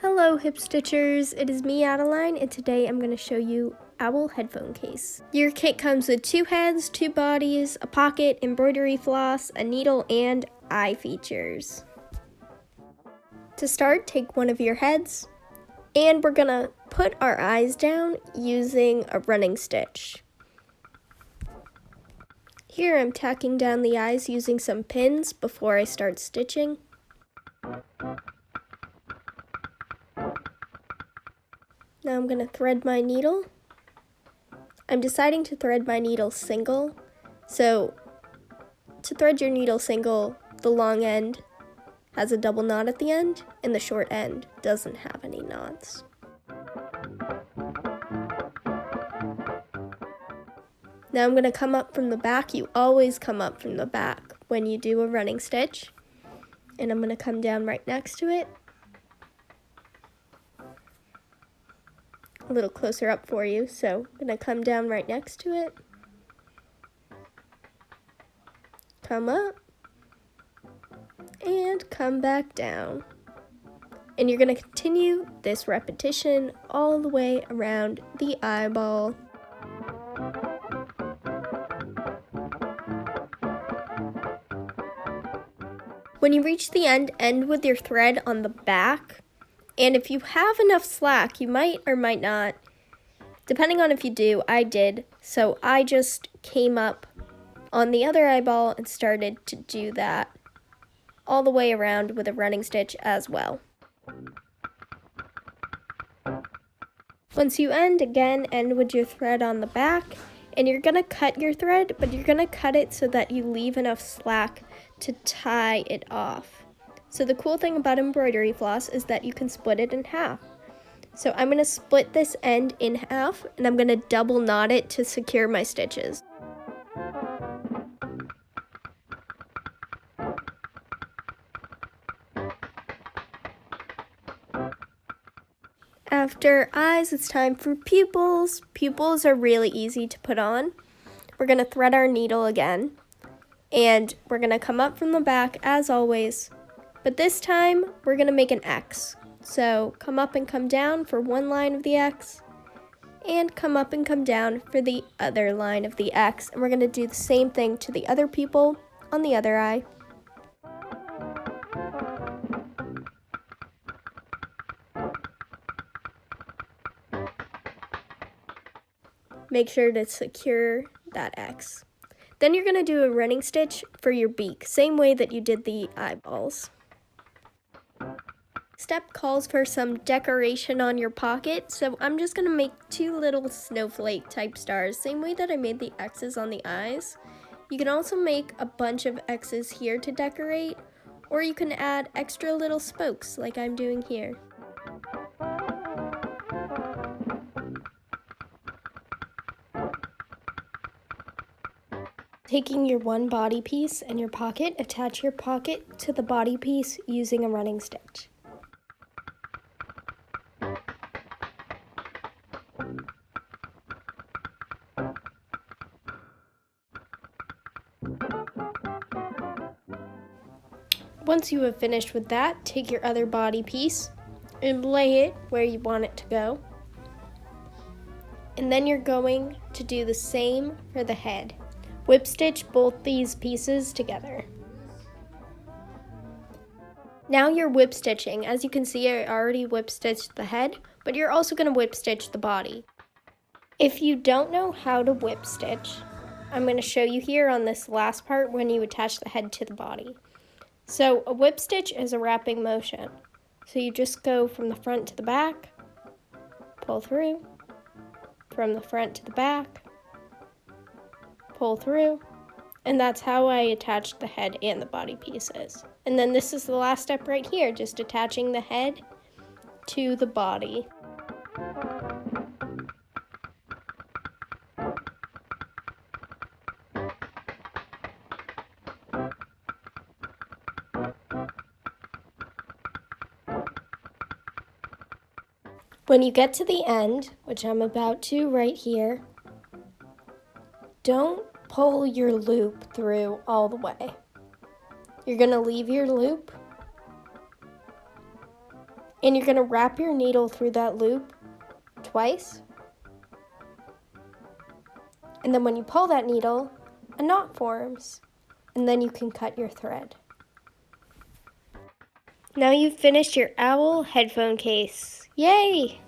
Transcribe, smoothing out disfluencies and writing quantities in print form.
Hello hip stitchers, it is me Adeline, and today I'm going to show you Owl Headphone Case. Your kit comes with 2 heads, 2 bodies, a pocket, embroidery floss, a needle, and eye features. To start, take one of your heads, and we're going to put our eyes down using a running stitch. Here I'm tacking down the eyes using some pins before I start stitching. Now I'm going to thread my needle. I'm deciding to thread my needle single, so to thread your needle single, the long end has a double knot at the end, and the short end doesn't have any knots. Now I'm going to come up from the back. You always come up from the back when you do a running stitch, and I'm going to come down right next to it. A little closer up for you, so I'm going to come down right next to it, come up, and come back down. And you're going to continue this repetition all the way around the eyeball. When you reach the end with your thread on the back. And if you have enough slack, you might or might not, depending on if you do. I did, so I just came up on the other eyeball and started to do that all the way around with a running stitch as well. Once you end, again, end with your thread on the back, and you're going to cut your thread, but you're going to cut it so that you leave enough slack to tie it off. So the cool thing about embroidery floss is that you can split it in half. So I'm going to split this end in half, and I'm going to double knot it to secure my stitches. After eyes, it's time for pupils. Pupils are really easy to put on. We're going to thread our needle again, and we're going to come up from the back as always. But this time, we're going to make an X. So come up and come down for one line of the X, and come up and come down for the other line of the X. And we're going to do the same thing to the other pupil on the other eye. Make sure to secure that X. Then you're going to do a running stitch for your beak, same way that you did the eyeballs. Step calls for some decoration on your pocket, so I'm just going to make 2 little snowflake type stars, same way that I made the X's on the eyes. You can also make a bunch of X's here to decorate, or you can add extra little spokes like I'm doing here. Taking your one body piece and your pocket, attach your pocket to the body piece using a running stitch. Once you have finished with that, take your other body piece and lay it where you want it to go. And then you're going to do the same for the head. Whip stitch both these pieces together. Now you're whip stitching. As you can see, I already whip stitched the head, but you're also going to whip stitch the body. If you don't know how to whip stitch, I'm going to show you here on this last part when you attach the head to the body. So a whip stitch is a wrapping motion. So you just go from the front to the back, pull through, from the front to the back, pull through, and that's how I attached the head and the body pieces. And then this is the last step right here, just attaching the head to the body. When you get to the end, which I'm about to right here, don't pull your loop through all the way. You're going to leave your loop And you're going to wrap your needle through that loop twice. And then when you pull that needle, a knot forms. And then you can cut your thread. Now you've finished your owl headphone case. Yay!